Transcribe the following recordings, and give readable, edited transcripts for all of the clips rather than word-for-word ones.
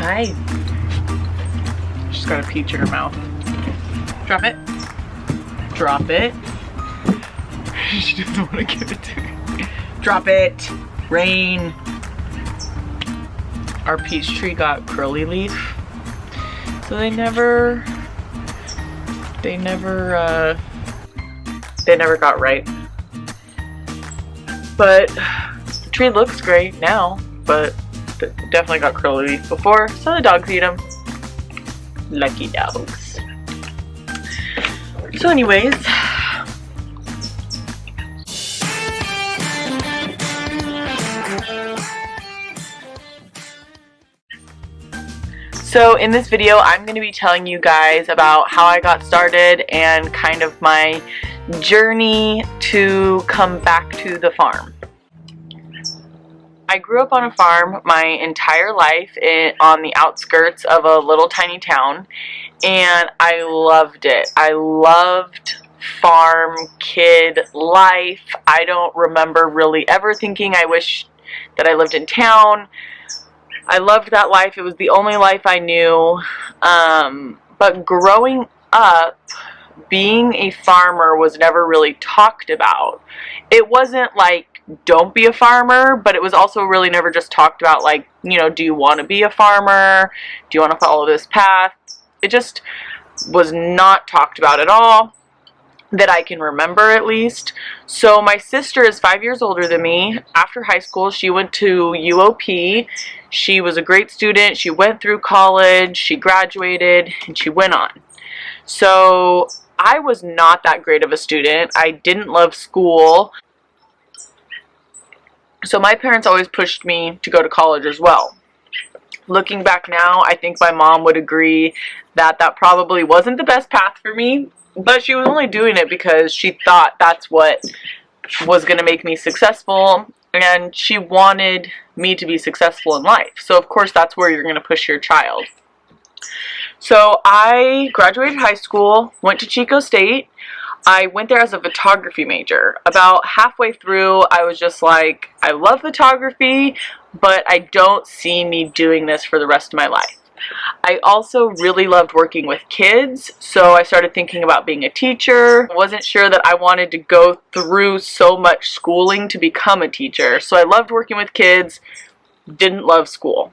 Hi. She's got a peach in her mouth. Drop it. Drop it. She doesn't want to give it to me. Drop it. Rain. Our peach tree got curly leaf. So they never got ripe. But the tree looks great now, but definitely got curly leaf before, so the dogs eat them. Lucky dogs. So anyways, so in this video I'm going to be telling you guys about how I got started and kind of my journey to come back to the farm. I grew up on a farm my entire life on the outskirts of a little tiny town, and I loved it. I loved farm kid life. I don't remember really ever thinking I wish that I lived in town. I loved that life. It was the only life I knew. But growing up, being a farmer was never really talked about. It wasn't like, don't be a farmer, but it was also really never just talked about, like, you know, do you want to be a farmer? Do you want to follow this path? It just was not talked about at all, that I can remember at least. So my sister is 5 years older than me. After high school, she went to UOP. She was a great student. She went through college, she graduated, and she went on. So I was not that great of a student. I didn't love school. So my parents always pushed me to go to college as well. Looking back now, I think my mom would agree that that probably wasn't the best path for me, but she was only doing it because she thought that's what was going to make me successful, and she wanted me to be successful in life. So of course that's where you're going to push your child. So I graduated high school, went to Chico State. I went there as a photography major. About halfway through, I was just like, I love photography, but I don't see me doing this for the rest of my life. I also really loved working with kids, so I started thinking about being a teacher. I wasn't sure that I wanted to go through so much schooling to become a teacher. So I loved working with kids, didn't love school.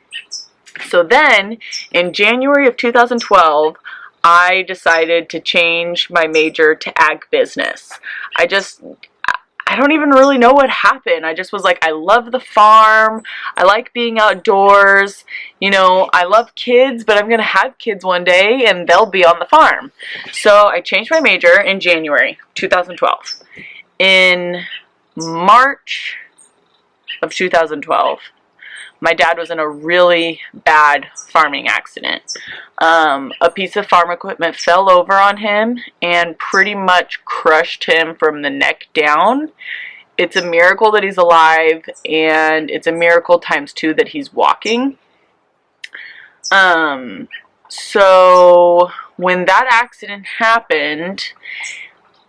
So then, in January of 2012, I decided to change my major to ag business. I don't even really know what happened. I just was like, I love the farm. I like being outdoors. You know, I love kids, but I'm going to have kids one day and they'll be on the farm. So I changed my major in January 2012. In March of 2012, my dad was in a really bad farming accident. A piece of farm equipment fell over on him and pretty much crushed him from the neck down. It's a miracle that he's alive, and it's a miracle times 2 that he's walking. So when that accident happened,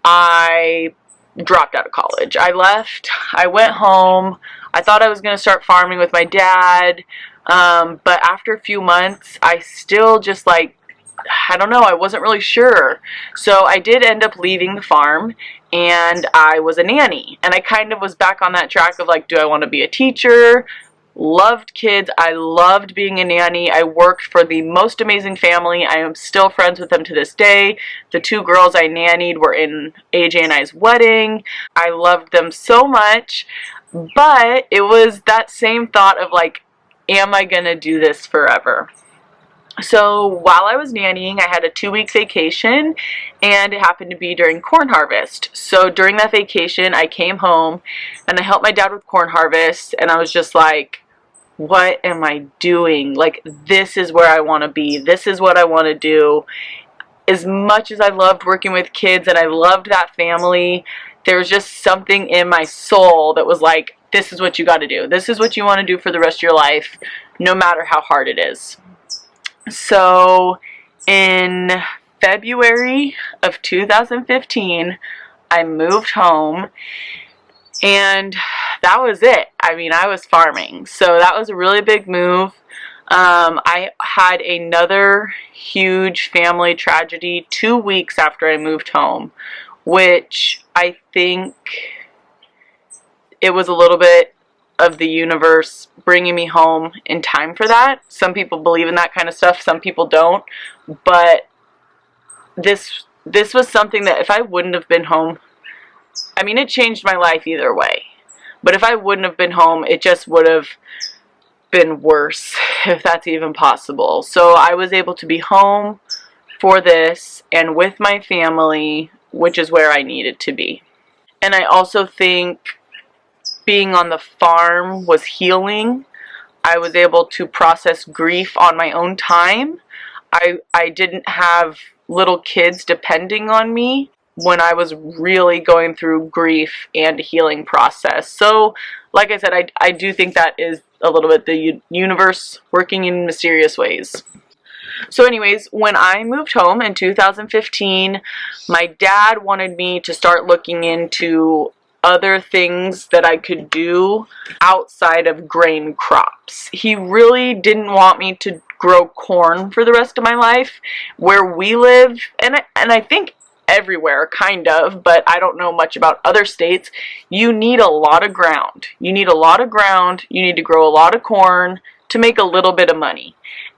I dropped out of college. I left. I went home. I thought I was going to start farming with my dad, but after a few months, I still just like, I don't know, I wasn't really sure. So I did end up leaving the farm, and I was a nanny. And I kind of was back on that track of like, do I want to be a teacher? Loved kids. I loved being a nanny. I worked for the most amazing family. I am still friends with them to this day. The 2 girls I nannied were in AJ and I's wedding. I loved them so much. But it was that same thought of like, am I gonna do this forever? So while I was nannying, I had a 2-week vacation, and it happened to be during corn harvest. So during that vacation, I came home and I helped my dad with corn harvest, and I was just like, what am I doing? Like, this is where I want to be. This is what I want to do. As much as I loved working with kids and I loved that family, there was just something in my soul that was like, this is what you got to do. This is what you want to do for the rest of your life, no matter how hard it is. So in February of 2015, I moved home, and that was it. I mean, I was farming. So that was a really big move. I had another huge family tragedy 2 weeks after I moved home, which I think it was a little bit of the universe bringing me home in time for that. Some people believe in that kind of stuff, some people don't, but this was something that if I wouldn't have been home, I mean, it changed my life either way, but if I wouldn't have been home, it just would have been worse, if that's even possible. So I was able to be home for this and with my family, which is where I needed to be. And I also think being on the farm was healing. I was able to process grief on my own time. I didn't have little kids depending on me when I was really going through grief and healing process. So, like I said, I do think that is a little bit the universe working in mysterious ways. So anyways, when I moved home in 2015, my dad wanted me to start looking into other things that I could do outside of grain crops. He really didn't want me to grow corn for the rest of my life. Where we live, and I think everywhere kind of, but I don't know much about other states, you need a lot of ground. You need a lot of ground, you need to grow a lot of corn to make a little bit of money.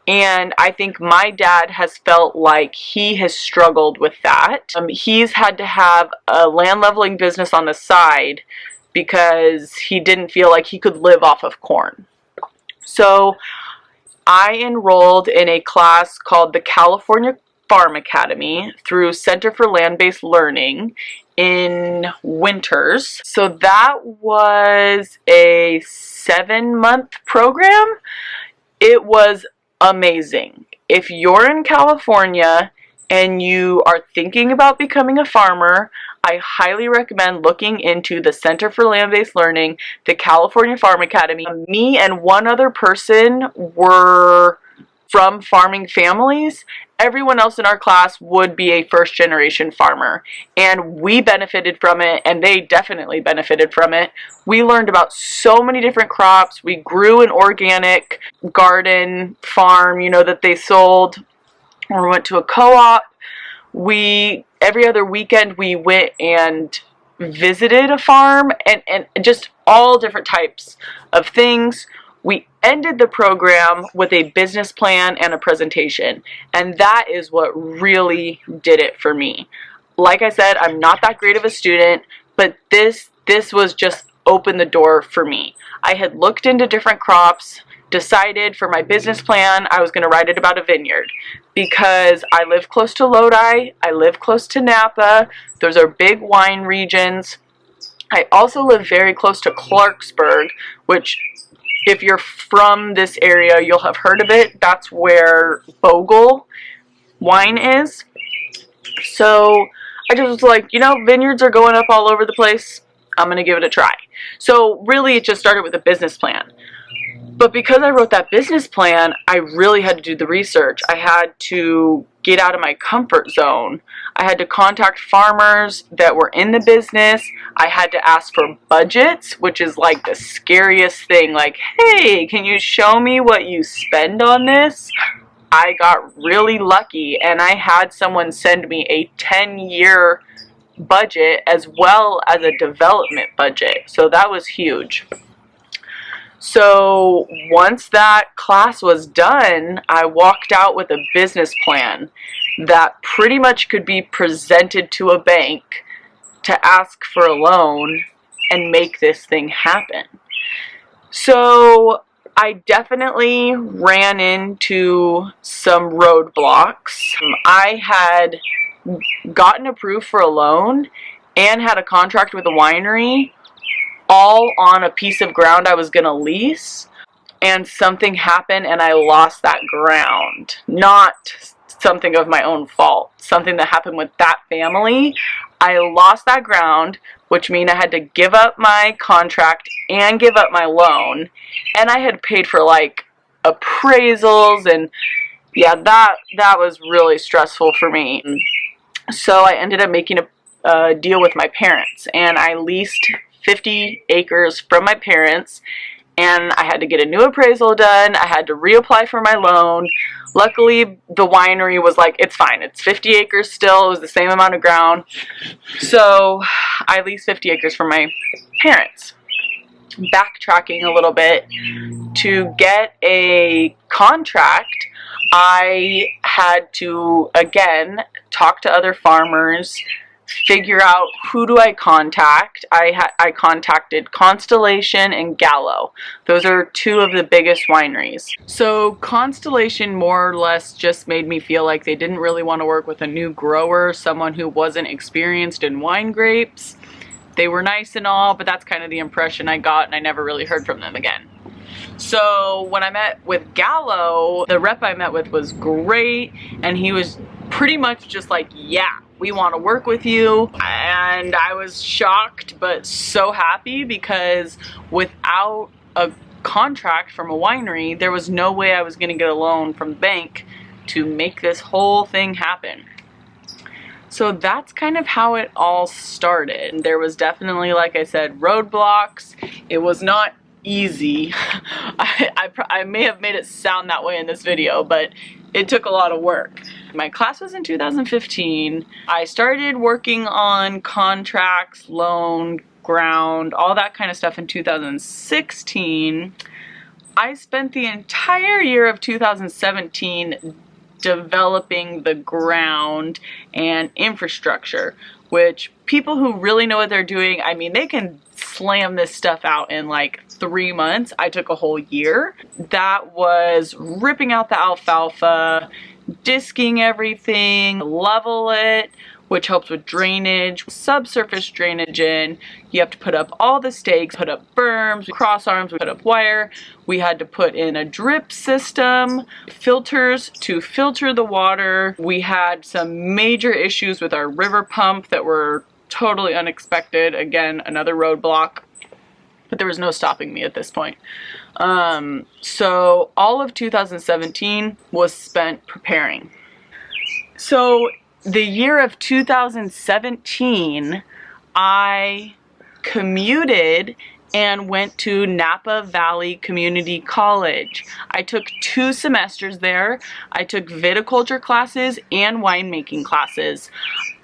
And I think my dad has felt like he has struggled with that. He's had to have a land leveling business on the side because he didn't feel like he could live off of corn. So I enrolled in a class called the California Farm Academy through Center for Land-Based Learning in Winters. So that was a 7-month program. It was amazing. If you're in California and you are thinking about becoming a farmer, I highly recommend looking into the Center for Land-Based Learning, the California Farm Academy. Me and one other person were from farming families. Everyone else in our class would be a first-generation farmer, and we benefited from it, and they definitely benefited from it. We learned about so many different crops. We grew an organic garden farm, you know, that they sold, or we went to a co-op. Every other weekend we went and visited a farm, and just all different types of things. We ended the program with a business plan and a presentation, and that is what really did it for me. Like I said, I'm not that great of a student, but this was just opened the door for me. I had looked into different crops, decided for my business plan I was going to write it about a vineyard because I live close to Lodi, I live close to Napa, those are big wine regions. I also live very close to Clarksburg, which if you're from this area, you'll have heard of it. That's where Bogle wine is. So I just was like, you know, vineyards are going up all over the place. I'm going to give it a try. So really it just started with a business plan. But because I wrote that business plan, I really had to do the research. I had to get out of my comfort zone. I had to contact farmers that were in the business. I had to ask for budgets, which is like the scariest thing. Like, hey, can you show me what you spend on this? I got really lucky, and I had someone send me a 10-year budget as well as a development budget. So that was huge. So once that class was done, I walked out with a business plan that pretty much could be presented to a bank to ask for a loan and make this thing happen. So I definitely ran into some roadblocks. I had gotten approved for a loan and had a contract with a winery, all on a piece of ground I was going to lease, and something happened and I lost that ground. Not something of my own fault, something that happened with that family. I lost that ground, which means I had to give up my contract and give up my loan, and I had paid for like appraisals, and yeah, that was really stressful for me. So I ended up making a deal with my parents, and I leased 50 acres from my parents, and I had to get a new appraisal done. I had to reapply for my loan. Luckily, the winery was like, it's fine. It's 50 acres still. It was the same amount of ground. So I leased 50 acres from my parents. Backtracking a little bit, to get a contract, I had to, again, talk to other farmers, figure out who do I contact. I contacted Constellation and Gallo. Those are two of the biggest wineries. So Constellation more or less just made me feel like they didn't really want to work with a new grower, someone who wasn't experienced in wine grapes. They were nice and all, but that's kind of the impression I got, and I never really heard from them again. So when I met with Gallo, the rep I met with was great, and he was pretty much just like, yeah, we want to work with you. And I was shocked but so happy, because without a contract from a winery, there was no way I was going to get a loan from the bank to make this whole thing happen. So that's kind of how it all started. There was definitely, like I said, roadblocks. It was not easy. I may have made it sound that way in this video, but it took a lot of work. My class was in 2015. I started working on contracts, loan, ground, all that kind of stuff in 2016. I spent the entire year of 2017 developing the ground and infrastructure, which people who really know what they're doing, I mean, they can slam this stuff out in like 3 months. I took a whole year. That was ripping out the alfalfa, disking everything, level it, which helps with drainage, subsurface drainage in. You have to put up all the stakes, put up berms, cross arms, we put up wire. We had to put in a drip system, filters to filter the water. We had some major issues with our river pump that were totally unexpected. Again, another roadblock, but there was no stopping me at this point. So all of 2017 was spent preparing. So the year of 2017, I commuted and went to Napa Valley Community College. I took 2 semesters there. I took viticulture classes and winemaking classes.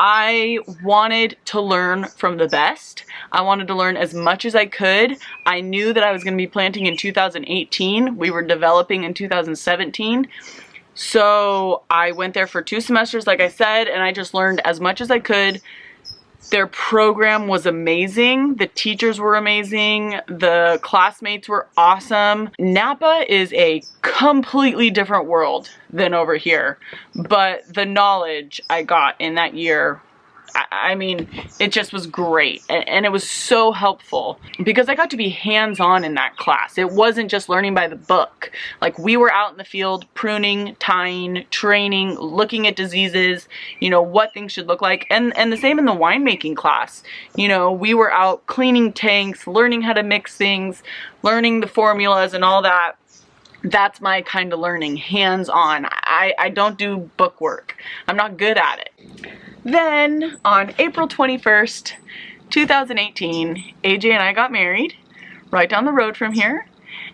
I wanted to learn from the best. I wanted to learn as much as I could. I knew that I was going to be planting in 2018. We were developing in 2017. So I went there for 2 semesters, like I said, and I just learned as much as I could. Their program was amazing. The teachers were amazing. The classmates were awesome. Napa is a completely different world than over here, but the knowledge I got in that year, I mean, it just was great, and it was so helpful because I got to be hands-on in that class. It wasn't just learning by the book. Like, we were out in the field pruning, tying, training, looking at diseases, you know, what things should look like, and the same in the winemaking class. You know, we were out cleaning tanks, learning how to mix things, learning the formulas and all that. That's my kind of learning, hands-on. I don't do book work. I'm not good at it. Then, on April 21st, 2018, AJ and I got married right down the road from here.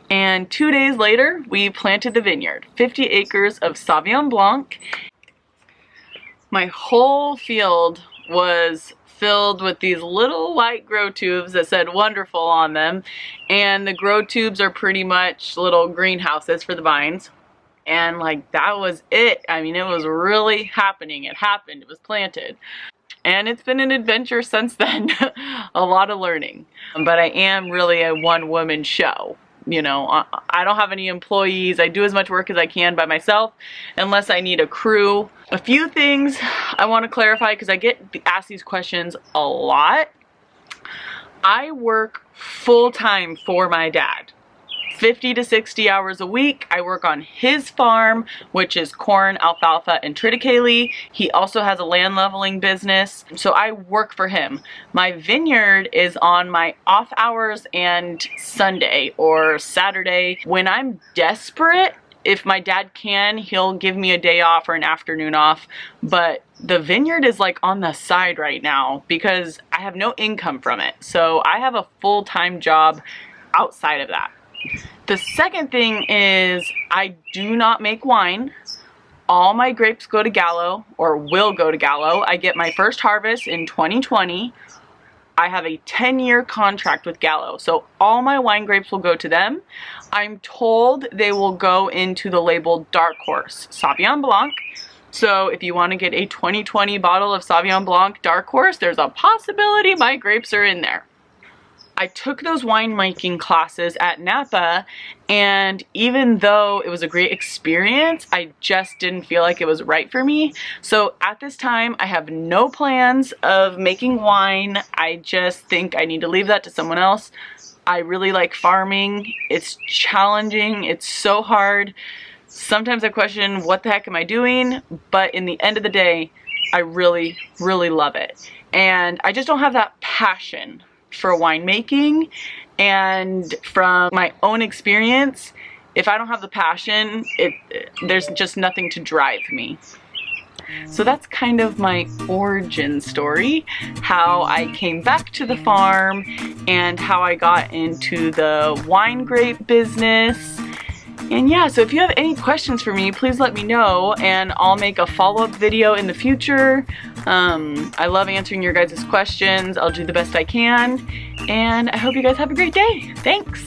And 2 days later, we planted the vineyard. 50 acres of Sauvignon Blanc. My whole field was filled with these little white grow tubes that said wonderful on them. And the grow tubes are pretty much little greenhouses for the vines. And like, that was it. I mean, it was really happening. It happened. It was planted. And it's been an adventure since then. A lot of learning. But I am really a one-woman show. You know, I don't have any employees. I do as much work as I can by myself, unless I need a crew. A few things I want to clarify, because I get asked these questions a lot. I work full-time for my dad. 50 to 60 hours a week. I work on his farm, which is corn, alfalfa, and triticale. He also has a land leveling business, so I work for him. My vineyard is on my off hours and Sunday or Saturday. When I'm desperate, if my dad can, he'll give me a day off or an afternoon off, but the vineyard is like on the side right now because I have no income from it. So I have a full-time job outside of that. The second thing is I do not make wine. All my grapes go to Gallo, or will go to Gallo. I get my first harvest in 2020. I have a 10-year contract with Gallo, so all my wine grapes will go to them. I'm told they will go into the label Dark Horse Sauvignon Blanc. So if you want to get a 2020 bottle of Sauvignon Blanc Dark Horse, there's a possibility my grapes are in there. I took those winemaking classes at Napa, and even though it was a great experience, I just didn't feel like it was right for me. So at this time, I have no plans of making wine. I just think I need to leave that to someone else. I really like farming. It's challenging. It's so hard. Sometimes I question, what the heck am I doing? But in the end of the day, I really, really love it. And I just don't have that passion for winemaking, and from my own experience, if I don't have the passion, there's just nothing to drive me. So that's kind of my origin story, how I came back to the farm and how I got into the wine grape business. And yeah, so if you have any questions for me, please let me know and I'll make a follow-up video in the future. I love answering your guys' questions. I'll do the best I can. And I hope you guys have a great day. Thanks.